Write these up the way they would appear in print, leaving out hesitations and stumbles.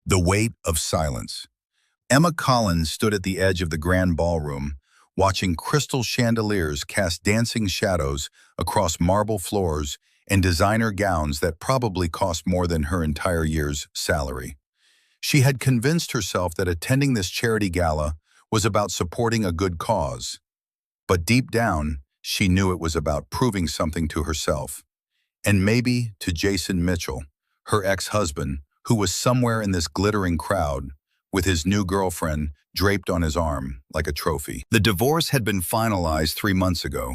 The weight of silence. Emma Collins stood at the edge of the grand ballroom, watching crystal chandeliers cast dancing shadows across marble floors and designer gowns that probably cost more than her entire year's salary. She had convinced herself that attending this charity gala was about supporting a good cause. But deep down, she knew it was about proving something to herself. And maybe to Jason Mitchell, her ex-husband, who was somewhere in this glittering crowd, with his new girlfriend draped on his arm like a trophy. The divorce had been finalized 3 months ago,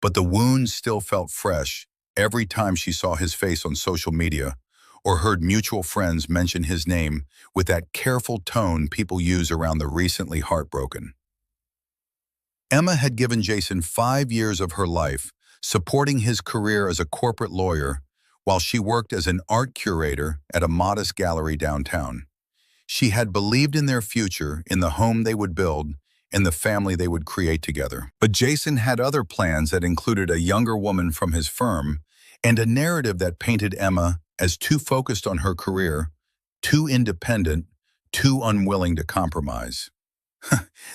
but the wounds still felt fresh every time she saw his face on social media or heard mutual friends mention his name with that careful tone people use around the recently heartbroken. Emma had given Jason 5 years of her life, supporting his career as a corporate lawyer while she worked as an art curator at a modest gallery downtown. She had believed in their future, in the home they would build, and the family they would create together. But Jason had other plans that included a younger woman from his firm and a narrative that painted Emma as too focused on her career, too independent, too unwilling to compromise.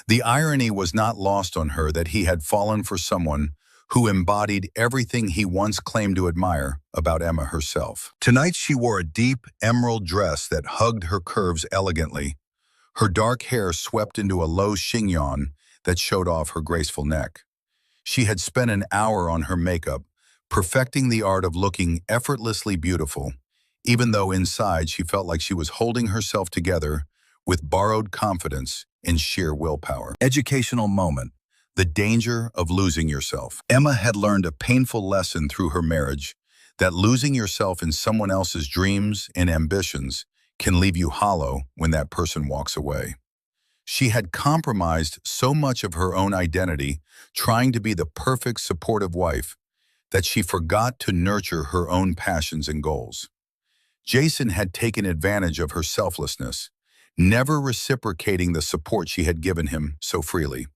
The irony was not lost on her that he had fallen for someone who embodied everything he once claimed to admire about Emma herself. Tonight she wore a deep emerald dress that hugged her curves elegantly, her dark hair swept into a low chignon that showed off her graceful neck. She had spent an hour on her makeup, perfecting the art of looking effortlessly beautiful, even though inside she felt like she was holding herself together with borrowed confidence and sheer willpower. Educational moment. The danger of losing yourself. Emma had learned a painful lesson through her marriage, that losing yourself in someone else's dreams and ambitions can leave you hollow when that person walks away. She had compromised so much of her own identity trying to be the perfect supportive wife that she forgot to nurture her own passions and goals. Jason had taken advantage of her selflessness, never reciprocating the support she had given him so freely.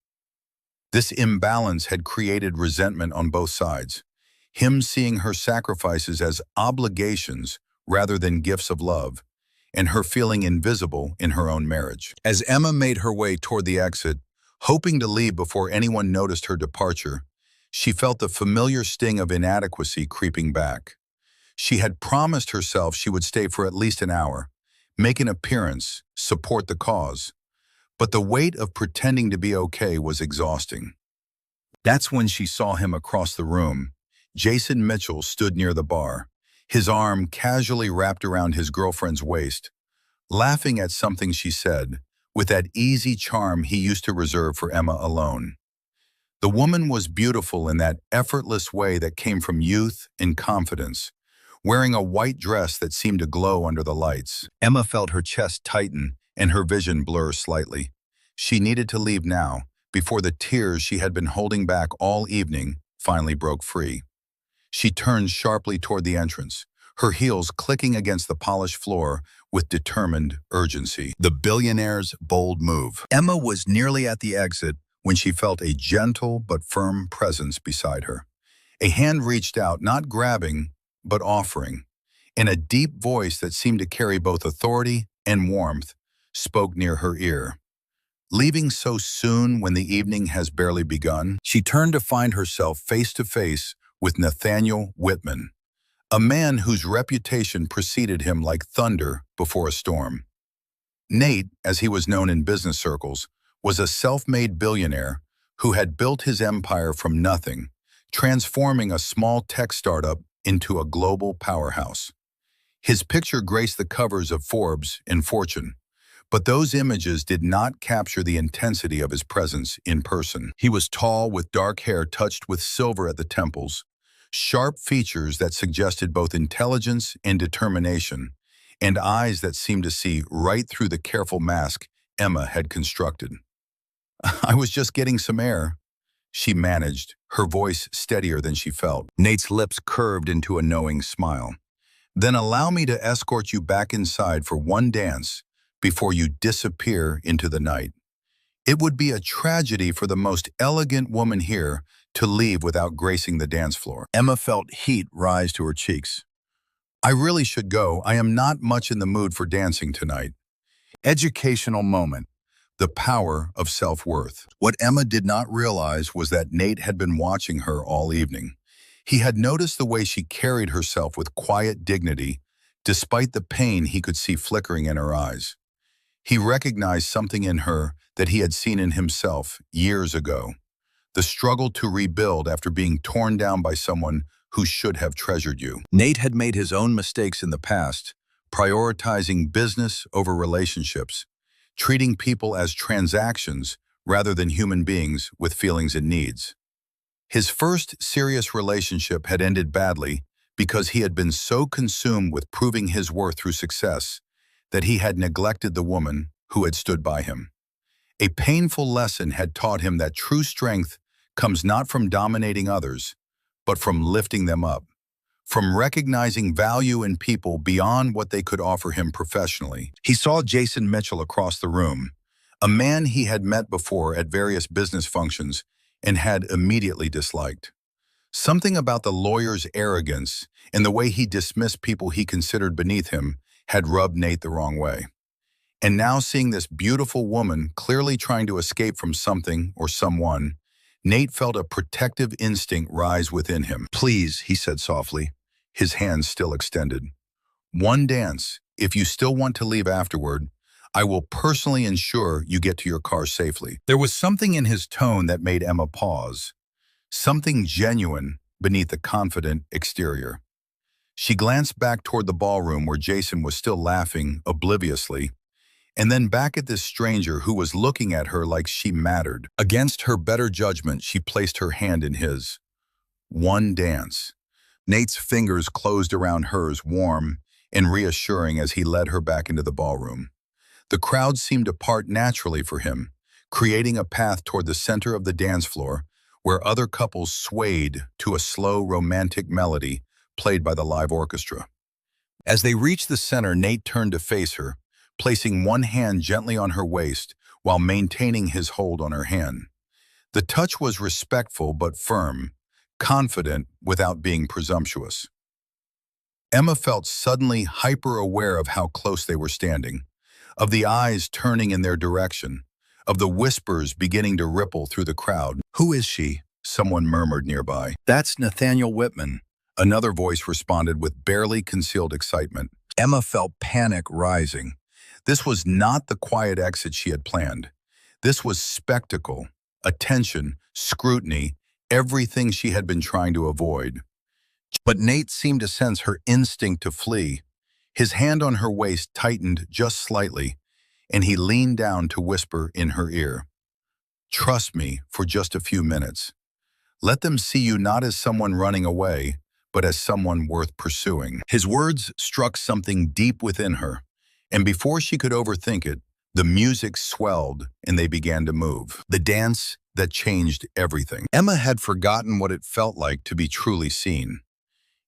This imbalance had created resentment on both sides, him seeing her sacrifices as obligations rather than gifts of love, and her feeling invisible in her own marriage. As Emma made her way toward the exit, hoping to leave before anyone noticed her departure, she felt the familiar sting of inadequacy creeping back. She had promised herself she would stay for at least an hour, make an appearance, support the cause. But the weight of pretending to be okay was exhausting. That's when she saw him across the room. Jason Mitchell stood near the bar, his arm casually wrapped around his girlfriend's waist, laughing at something she said, with that easy charm he used to reserve for Emma alone. The woman was beautiful in that effortless way that came from youth and confidence, wearing a white dress that seemed to glow under the lights. Emma felt her chest tighten and her vision blur slightly. She needed to leave now, before the tears she had been holding back all evening finally broke free. She turned sharply toward the entrance, her heels clicking against the polished floor with determined urgency. The billionaire's bold move. Emma was nearly at the exit when she felt a gentle but firm presence beside her. A hand reached out, not grabbing, but offering, and a deep voice that seemed to carry both authority and warmth spoke near her ear. Leaving so soon when the evening has barely begun, she turned to find herself face to face with Nathaniel Whitman, a man whose reputation preceded him like thunder before a storm. Nate, as he was known in business circles, was a self-made billionaire who had built his empire from nothing, transforming a small tech startup into a global powerhouse. His picture graced the covers of Forbes and Fortune, but those images did not capture the intensity of his presence in person. He was tall with dark hair touched with silver at the temples, sharp features that suggested both intelligence and determination, and eyes that seemed to see right through the careful mask Emma had constructed. "I was just getting some air," she managed, her voice steadier than she felt. Nate's lips curved into a knowing smile. "Then allow me to escort you back inside for one dance before you disappear into the night. It would be a tragedy for the most elegant woman here to leave without gracing the dance floor." Emma felt heat rise to her cheeks. "I really should go. I am not much in the mood for dancing tonight." Educational moment. The power of self-worth. What Emma did not realize was that Nate had been watching her all evening. He had noticed the way she carried herself with quiet dignity, despite the pain he could see flickering in her eyes. He recognized something in her that he had seen in himself years ago. The struggle to rebuild after being torn down by someone who should have treasured you. Nate had made his own mistakes in the past, prioritizing business over relationships, treating people as transactions rather than human beings with feelings and needs. His first serious relationship had ended badly because he had been so consumed with proving his worth through success that he had neglected the woman who had stood by him. A painful lesson had taught him that true strength comes not from dominating others, but from lifting them up, from recognizing value in people beyond what they could offer him professionally. He saw Jason Mitchell across the room, a man he had met before at various business functions and had immediately disliked. Something about the lawyer's arrogance and the way he dismissed people he considered beneath him had rubbed Nate the wrong way. And now seeing this beautiful woman clearly trying to escape from something or someone, Nate felt a protective instinct rise within him. "Please," he said softly, his hands still extended. "One dance. If you still want to leave afterward, I will personally ensure you get to your car safely." There was something in his tone that made Emma pause, something genuine beneath the confident exterior. She glanced back toward the ballroom where Jason was still laughing obliviously, and then back at this stranger who was looking at her like she mattered. Against her better judgment, she placed her hand in his. One dance. Nate's fingers closed around hers, warm and reassuring as he led her back into the ballroom. The crowd seemed to part naturally for him, creating a path toward the center of the dance floor where other couples swayed to a slow, romantic melody played by the live orchestra. As they reached the center, Nate turned to face her, placing one hand gently on her waist while maintaining his hold on her hand. The touch was respectful but firm, confident without being presumptuous. Emma felt suddenly hyper-aware of how close they were standing, of the eyes turning in their direction, of the whispers beginning to ripple through the crowd. "Who is she?" someone murmured nearby. "That's Nathaniel Whitman," another voice responded with barely concealed excitement. Emma felt panic rising. This was not the quiet exit she had planned. This was spectacle, attention, scrutiny, everything she had been trying to avoid. But Nate seemed to sense her instinct to flee. His hand on her waist tightened just slightly, and he leaned down to whisper in her ear, "Trust me for just a few minutes. Let them see you not as someone running away, but as someone worth pursuing." His words struck something deep within her, and before she could overthink it, the music swelled and they began to move. The dance that changed everything. Emma had forgotten what it felt like to be truly seen.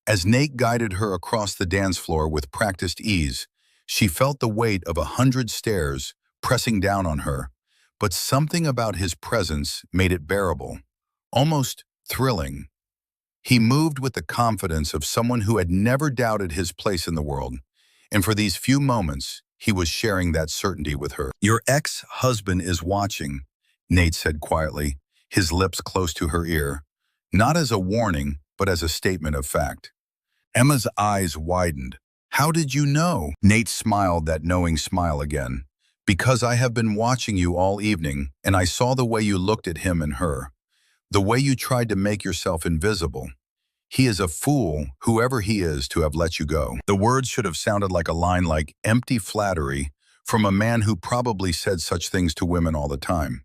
As Nate guided her across the dance floor with practiced ease, she felt the weight of 100 stares pressing down on her, but something about his presence made it bearable, almost thrilling. He moved with the confidence of someone who had never doubted his place in the world, and for these few moments, he was sharing that certainty with her. "Your ex-husband is watching," Nate said quietly, his lips close to her ear, not as a warning, but as a statement of fact. Emma's eyes widened. "How did you know?" Nate smiled that knowing smile again. "Because I have been watching you all evening, and I saw the way you looked at him and her, the way you tried to make yourself invisible. He is a fool, whoever he is, to have let you go." The words should have sounded like a line like empty flattery from a man who probably said such things to women all the time.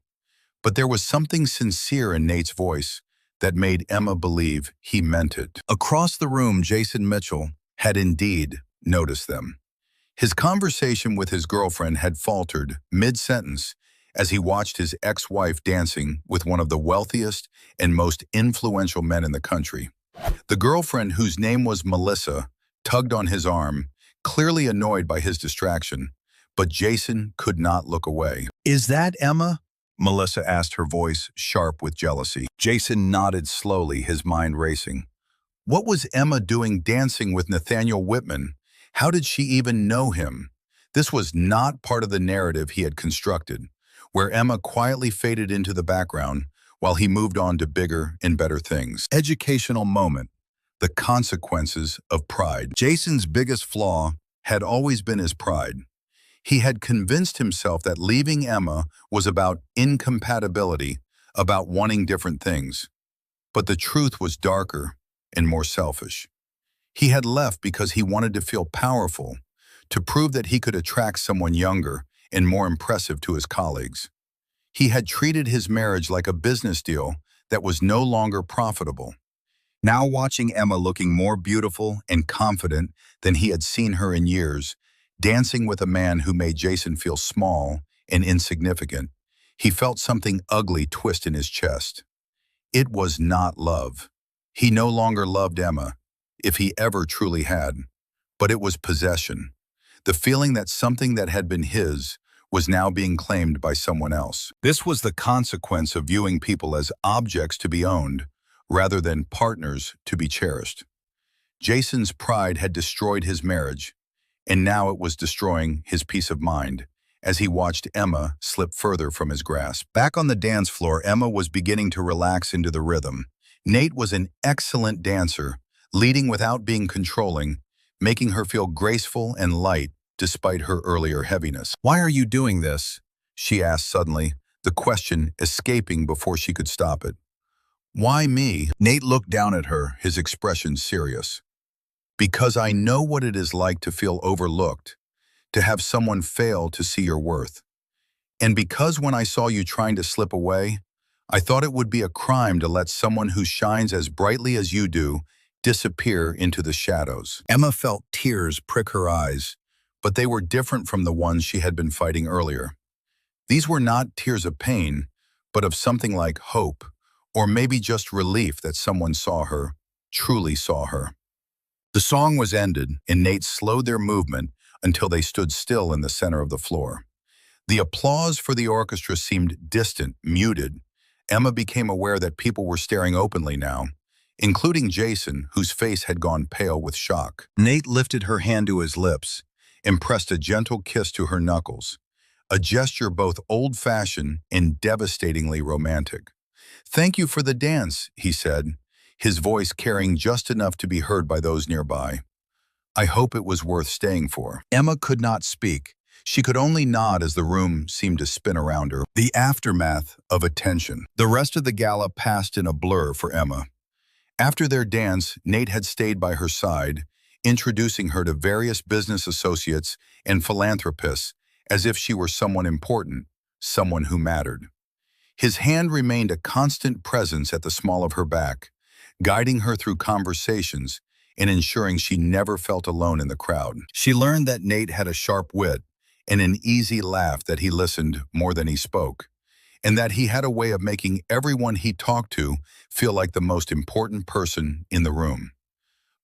But there was something sincere in Nate's voice that made Emma believe he meant it. Across the room, Jason Mitchell had indeed noticed them. His conversation with his girlfriend had faltered mid-sentence as he watched his ex-wife dancing with one of the wealthiest and most influential men in the country. The girlfriend, whose name was Melissa, tugged on his arm, clearly annoyed by his distraction, but Jason could not look away. "Is that Emma?" Melissa asked, her voice sharp with jealousy. Jason nodded slowly, his mind racing. What was Emma doing dancing with Nathaniel Whitman? How did she even know him? This was not part of the narrative he had constructed, where Emma quietly faded into the background while he moved on to bigger and better things. Educational moment. The consequences of pride. Jason's biggest flaw had always been his pride. He had convinced himself that leaving Emma was about incompatibility, about wanting different things. But the truth was darker and more selfish. He had left because he wanted to feel powerful, to prove that he could attract someone younger and more impressive to his colleagues. He had treated his marriage like a business deal that was no longer profitable. Now watching Emma looking more beautiful and confident than he had seen her in years, dancing with a man who made Jason feel small and insignificant, he felt something ugly twist in his chest. It was not love. He no longer loved Emma, if he ever truly had, but it was possession. The feeling that something that had been his was now being claimed by someone else. This was the consequence of viewing people as objects to be owned, rather than partners to be cherished. Jason's pride had destroyed his marriage, and now it was destroying his peace of mind as he watched Emma slip further from his grasp. Back on the dance floor, Emma was beginning to relax into the rhythm. Nate was an excellent dancer, leading without being controlling, making her feel graceful and light despite her earlier heaviness. "Why are you doing this?" she asked suddenly, the question escaping before she could stop it. "Why me?" Nate looked down at her, his expression serious. "Because I know what it is like to feel overlooked, to have someone fail to see your worth. And because when I saw you trying to slip away, I thought it would be a crime to let someone who shines as brightly as you do disappear into the shadows." Emma felt tears prick her eyes, but they were different from the ones she had been fighting earlier. These were not tears of pain, but of something like hope, or maybe just relief that someone saw her, truly saw her. The song was ended, and Nate slowed their movement until they stood still in the center of the floor. The applause for the orchestra seemed distant, muted. Emma became aware that people were staring openly now, including Jason, whose face had gone pale with shock. Nate lifted her hand to his lips and pressed a gentle kiss to her knuckles, a gesture both old-fashioned and devastatingly romantic. "Thank you for the dance," he said, his voice carrying just enough to be heard by those nearby. "I hope it was worth staying for." Emma could not speak. She could only nod as the room seemed to spin around her. The aftermath of attention. The rest of the gala passed in a blur for Emma. After their dance, Nate had stayed by her side, introducing her to various business associates and philanthropists as if she were someone important, someone who mattered. His hand remained a constant presence at the small of her back, guiding her through conversations and ensuring she never felt alone in the crowd. She learned that Nate had a sharp wit and an easy laugh, that he listened more than he spoke, and that he had a way of making everyone he talked to feel like the most important person in the room.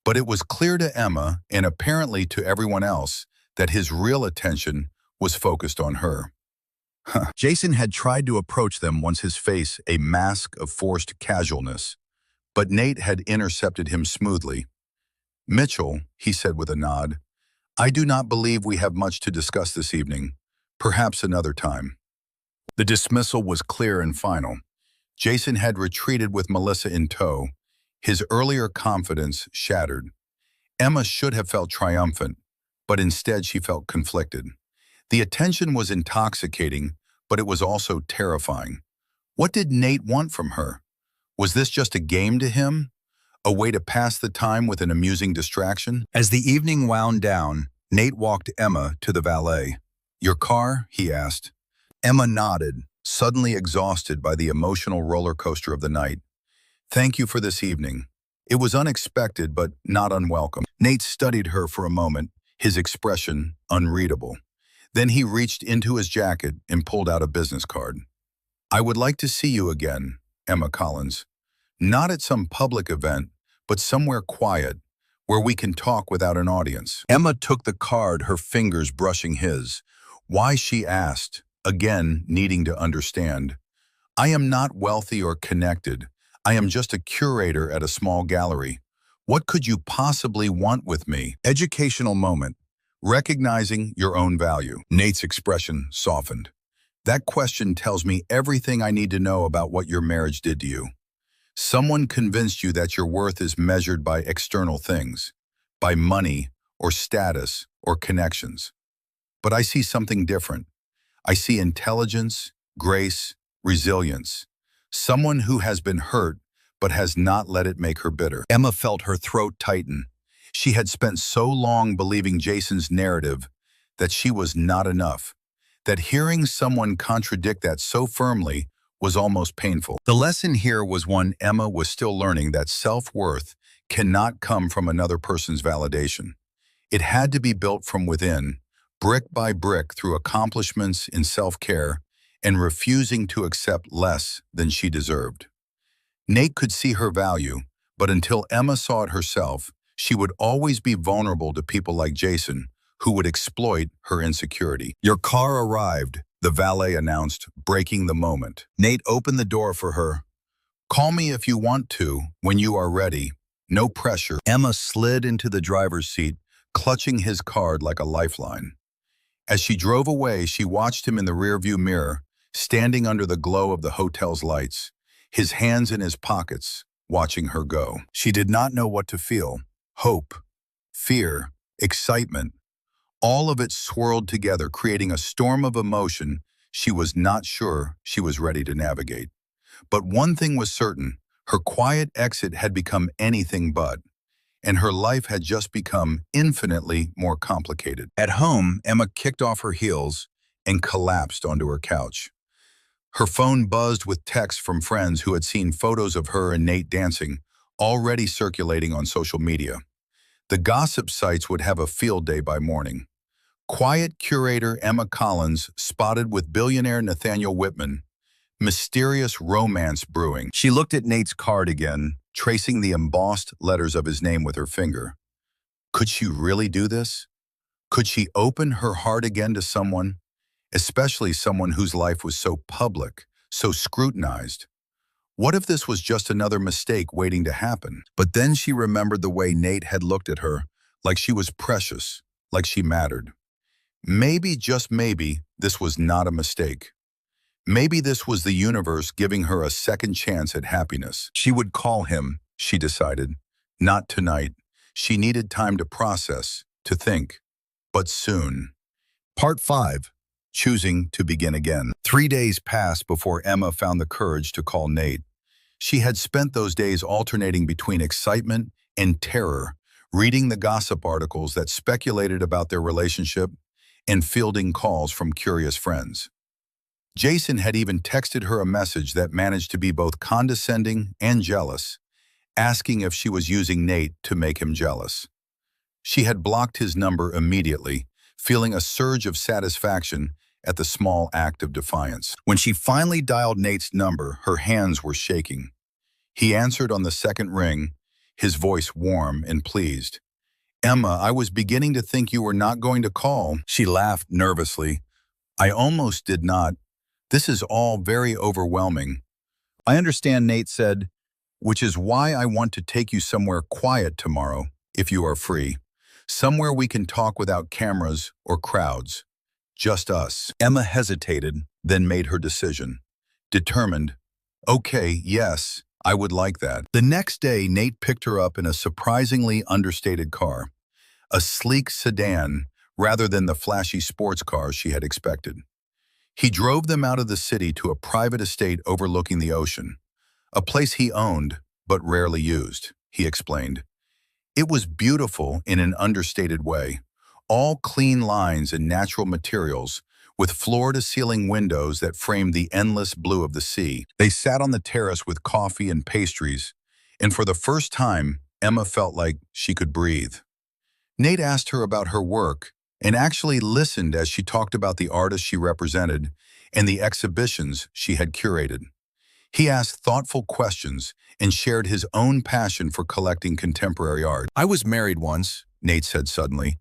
But it was clear to Emma, and apparently to everyone else, that his real attention was focused on her. Jason had tried to approach them, once his face a mask of forced casualness, but Nate had intercepted him smoothly. "Mitchell," he said with a nod, "I do not believe we have much to discuss this evening. Perhaps another time." The dismissal was clear and final. Jason had retreated with Melissa in tow, his earlier confidence shattered. Emma should have felt triumphant, but instead she felt conflicted. The attention was intoxicating, but it was also terrifying. What did Nate want from her? Was this just a game to him? A way to pass the time with an amusing distraction? As the evening wound down, Nate walked Emma to the valet. "Your car?" he asked. Emma nodded, suddenly exhausted by the emotional roller coaster of the night. "Thank you for this evening. It was unexpected, but not unwelcome." Nate studied her for a moment, his expression unreadable. Then he reached into his jacket and pulled out a business card. "I would like to see you again, Emma Collins. Not at some public event, but somewhere quiet, where we can talk without an audience." Emma took the card, her fingers brushing his. Why, she asked, again needing to understand. "I am not wealthy or connected. I am just a curator at a small gallery. What could you possibly want with me?" Educational moment. Recognizing your own value. Nate's expression softened. That question tells me everything I need to know about what your marriage did to you. Someone convinced you that your worth is measured by external things, by money or status or connections. But I see something different. I see intelligence, grace, resilience. Someone who has been hurt but has not let it make her bitter. Emma felt her throat tighten. She had spent so long believing Jason's narrative that she was not enough, that hearing someone contradict that so firmly was almost painful. The lesson here was one Emma was still learning, that self-worth cannot come from another person's validation. It had to be built from within, brick by brick, through accomplishments in self-care and refusing to accept less than she deserved. Nate could see her value, but until Emma saw it herself, she would always be vulnerable to people like Jason, who would exploit her insecurity. Your car arrived, the valet announced, breaking the moment. Nate opened the door for her. Call me if you want to, when you are ready. No pressure. Emma slid into the driver's seat, clutching his card like a lifeline. As she drove away, she watched him in the rearview mirror, standing under the glow of the hotel's lights, his hands in his pockets, watching her go. She did not know what to feel. Hope, fear, excitement. All of it swirled together, creating a storm of emotion she was not sure she was ready to navigate. But one thing was certain: her quiet exit had become anything but, and her life had just become infinitely more complicated. At home, Emma kicked off her heels and collapsed onto her couch. Her phone buzzed with texts from friends who had seen photos of her and Nate dancing, already circulating on social media. The gossip sites would have a field day by morning. Quiet curator Emma Collins spotted with billionaire Nathaniel Whitman. Mysterious romance brewing. She looked at Nate's card again, tracing the embossed letters of his name with her finger. Could she really do this? Could she open her heart again to someone, especially someone whose life was so public, so scrutinized? What if this was just another mistake waiting to happen? But then she remembered the way Nate had looked at her, like she was precious, like she mattered. Maybe, just maybe, this was not a mistake. Maybe this was the universe giving her a second chance at happiness. She would call him, she decided. Not tonight. She needed time to process, to think. But soon. Part 5. Choosing to begin again. 3 days passed before Emma found the courage to call Nate. She had spent those days alternating between excitement and terror, reading the gossip articles that speculated about their relationship and fielding calls from curious friends. Jason had even texted her a message that managed to be both condescending and jealous, asking if she was using Nate to make him jealous. She had blocked his number immediately, feeling a surge of satisfaction at the small act of defiance. When she finally dialed Nate's number, her hands were shaking. He answered on the second ring, his voice warm and pleased. Emma, I was beginning to think you were not going to call. She laughed nervously. I almost did not. This is all very overwhelming. I understand, Nate said, which is why I want to take you somewhere quiet tomorrow, if you are free. Somewhere we can talk without cameras or crowds. Just us. Emma hesitated, then made her decision. Determined. Okay, yes, I would like that. The next day, Nate picked her up in a surprisingly understated car. A sleek sedan, rather than the flashy sports cars she had expected. He drove them out of the city to a private estate overlooking the ocean. A place he owned, but rarely used, he explained. It was beautiful in an understated way. All clean lines and natural materials, with floor-to-ceiling windows that framed the endless blue of the sea. They sat on the terrace with coffee and pastries, and for the first time, Emma felt like she could breathe. Nate asked her about her work, and actually listened as she talked about the artists she represented and the exhibitions she had curated. He asked thoughtful questions and shared his own passion for collecting contemporary art. I was married once, Nate said suddenly.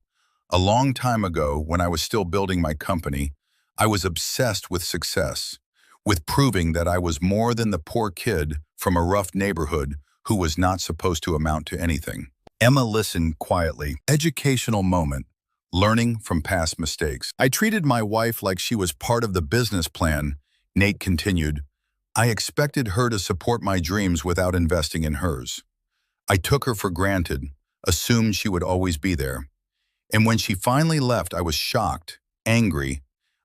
A long time ago, when I was still building my company, I was obsessed with success, with proving that I was more than the poor kid from a rough neighborhood who was not supposed to amount to anything. Emma listened quietly. Educational moment. Learning from past mistakes. I treated my wife like she was part of the business plan, Nate continued. I expected her to support my dreams without investing in hers. I took her for granted, assumed she would always be there. And when she finally left, I was shocked, angry.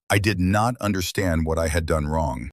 I did not understand what I had done wrong.